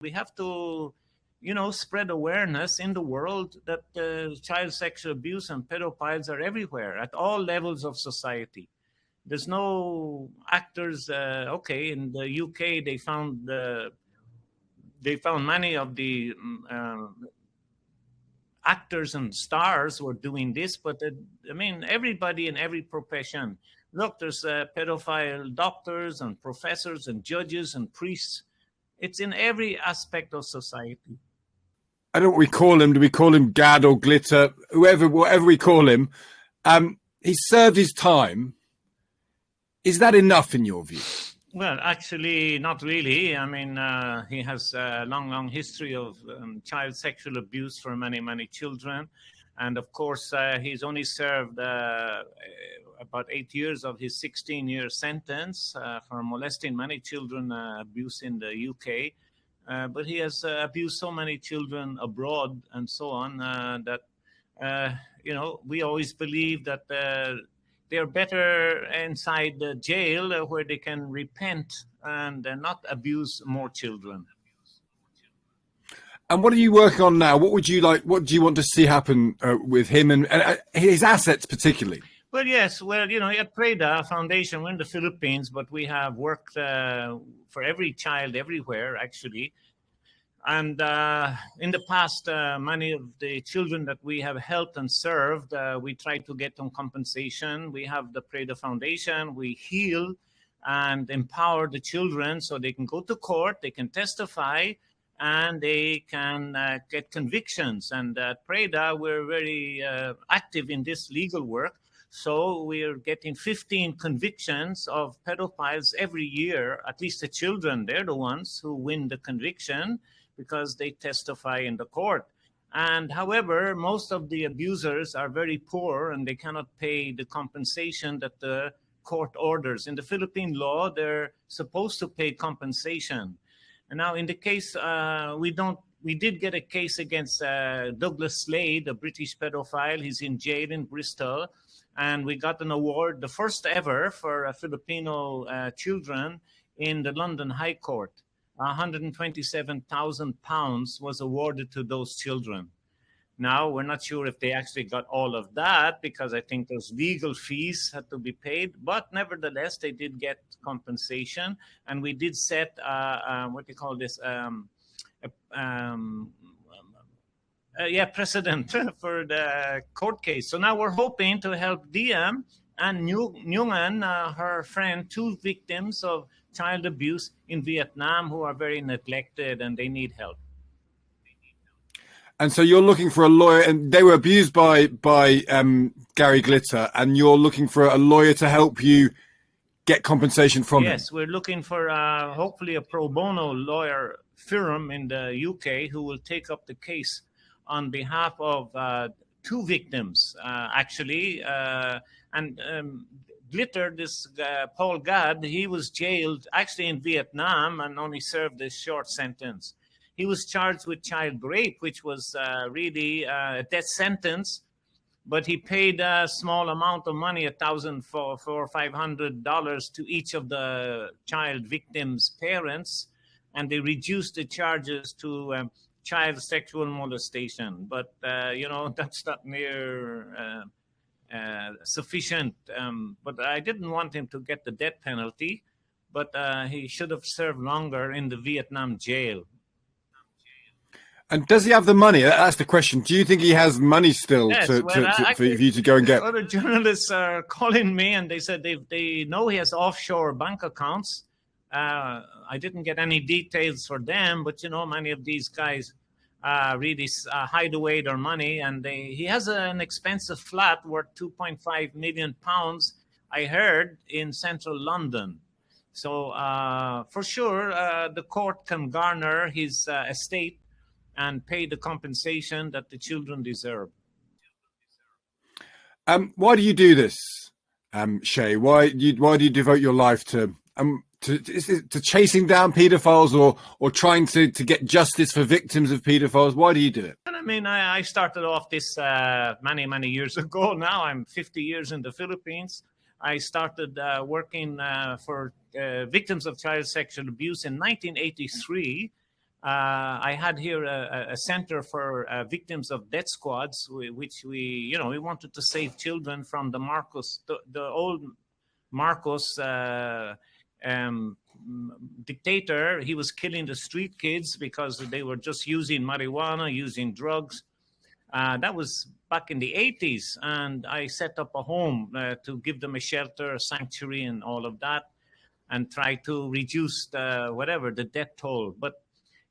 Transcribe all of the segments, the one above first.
We have to, spread awareness in the world that child sexual abuse and pedophiles are everywhere at all levels of society. There's no actors. In the UK, they found many of the actors and stars were doing this, but everybody in every profession. Look, there's pedophile doctors and professors and judges and priests. It's in every aspect of society. I don't know what we call him. Do we call him Gadd or Glitter? Whatever we call him. He served his time. Is that enough in your view? Well, actually, not really. He has a long history of child sexual abuse for many, many children. And of course, he's only served about 8 years of his 16-year sentence for molesting many children, abuse in the UK. But he has abused so many children abroad and so on that, we always believe that they're better inside the jail where they can repent and not abuse more children. And what are you working on now? What do you want to see happen with him and his assets particularly? Well, yes. Well, at PREDA Foundation, we're in the Philippines, but we have worked for every child everywhere, actually. And in the past, many of the children that we have helped and served, we try to get them compensation. We have the PREDA Foundation. We heal and empower the children so they can go to court, they can testify, and they can get convictions. And at PREDA, we're very active in this legal work. So we're getting 15 convictions of pedophiles every year. At least the children, they're the ones who win the conviction because they testify in the court. And however, most of the abusers are very poor and they cannot pay the compensation that the court orders. In the Philippine law, they're supposed to pay compensation. And now in the case, we did get a case against Douglas Slade, a British pedophile. He's in jail in Bristol. And we got an award, the first ever for Filipino children in the London High Court. £127,000 was awarded to those children. Now, we're not sure if they actually got all of that because I think those legal fees had to be paid. But nevertheless, they did get compensation. And we did set, precedent for the court case. So now we're hoping to help Diem and Nguyen, her friend, 2 victims of child abuse in Vietnam who are very neglected and they need help. And so you're looking for a lawyer, and they were abused by Gary Glitter, and you're looking for a lawyer to help you get compensation from him. Yes, we're looking for hopefully a pro bono lawyer firm in the UK who will take up the case on behalf of 2 victims, actually. Glitter, this Paul Gadd, he was jailed actually in Vietnam and only served a short sentence. He was charged with child rape, which was really a death sentence, but he paid a small amount of money, $500 to each of the child victims' parents, and they reduced the charges to child sexual molestation. But, that's not near sufficient. But I didn't want him to get the death penalty, but he should have served longer in the Vietnam jail. And does he have the money? That's the question. Do you think he has money still for you to go and get? Other journalists are calling me and they said they know he has offshore bank accounts. I didn't get any details for them, but, many of these guys really hide away their money. And he has an expensive flat worth £2.5 million, I heard, in central London. So for sure, the court can garner his estate and pay the compensation that the children deserve. Why do you do this, Shay? Why do you devote your life to chasing down pedophiles or trying to get justice for victims of pedophiles? Why do you do it? I started off this many, many years ago. Now I'm 50 years in the Philippines. I started working for victims of child sexual abuse in 1983. I had here a center for victims of death squads, which we wanted to save children from the old Marcos dictator. He was killing the street kids because they were just using marijuana, using drugs. That was back in the 80s, and I set up a home to give them a shelter, a sanctuary, and all of that, and try to reduce the death toll. But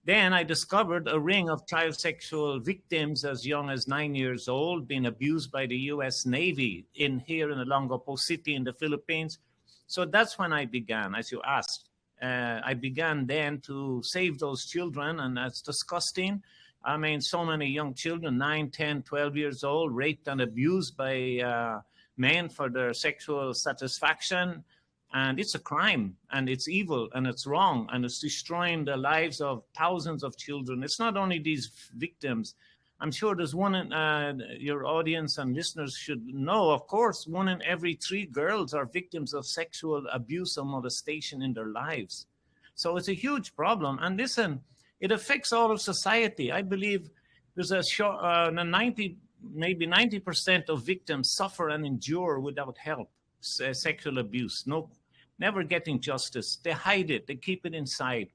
then I discovered a ring of child sexual victims as young as 9 years old being abused by the U.S. Navy here in Olongapo City in the Philippines. So that's when I began, as you asked. I began then to save those children, and that's disgusting. I mean, so many young children, 9, 10, 12 years old, raped and abused by men for their sexual satisfaction. And it's a crime, and it's evil, and it's wrong, and it's destroying the lives of thousands of children. It's not only these victims. I'm sure there's one in your audience and listeners should know, of course, 1 in every 3 girls are victims of sexual abuse or molestation in their lives. So it's a huge problem. And listen, it affects all of society. I believe there's maybe 90% of victims suffer and endure without help. Sexual abuse, never getting justice. They hide it, they keep it inside.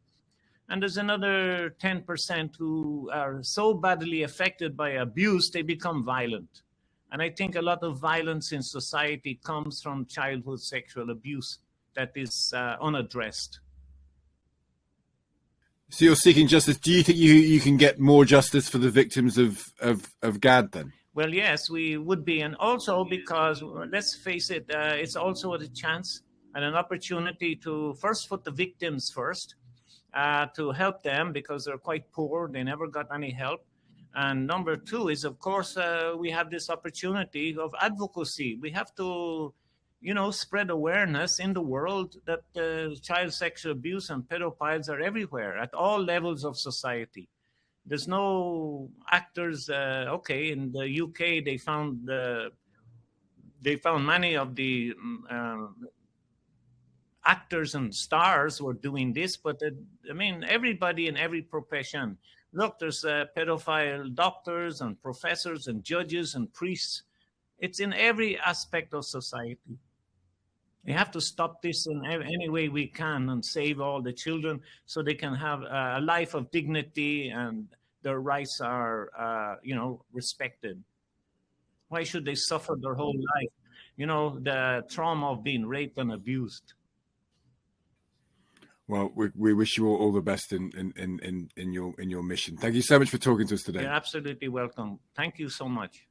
And there's another 10% who are so badly affected by abuse, they become violent. And I think a lot of violence in society comes from childhood sexual abuse that is unaddressed. So you're seeking justice. Do you think you can get more justice for the victims of Gadd then? Well, yes, we would be. And also because, let's face it, it's also a chance and an opportunity to first put the victims first, to help them because they're quite poor. They never got any help. And number 2 is, of course, we have this opportunity of advocacy. We have to, spread awareness in the world that child sexual abuse and pedophiles are everywhere at all levels of society. There's no actors. In the UK, they found many of the actors and stars were doing this, but everybody in every profession. Look, there's pedophile doctors and professors and judges and priests. It's in every aspect of society. We have to stop this in any way we can and save all the children so they can have a life of dignity and their rights are, respected. Why should they suffer their whole life? The trauma of being raped and abused. Well, we wish you all the best in your mission. Thank you so much for talking to us today. You're absolutely welcome. Thank you so much.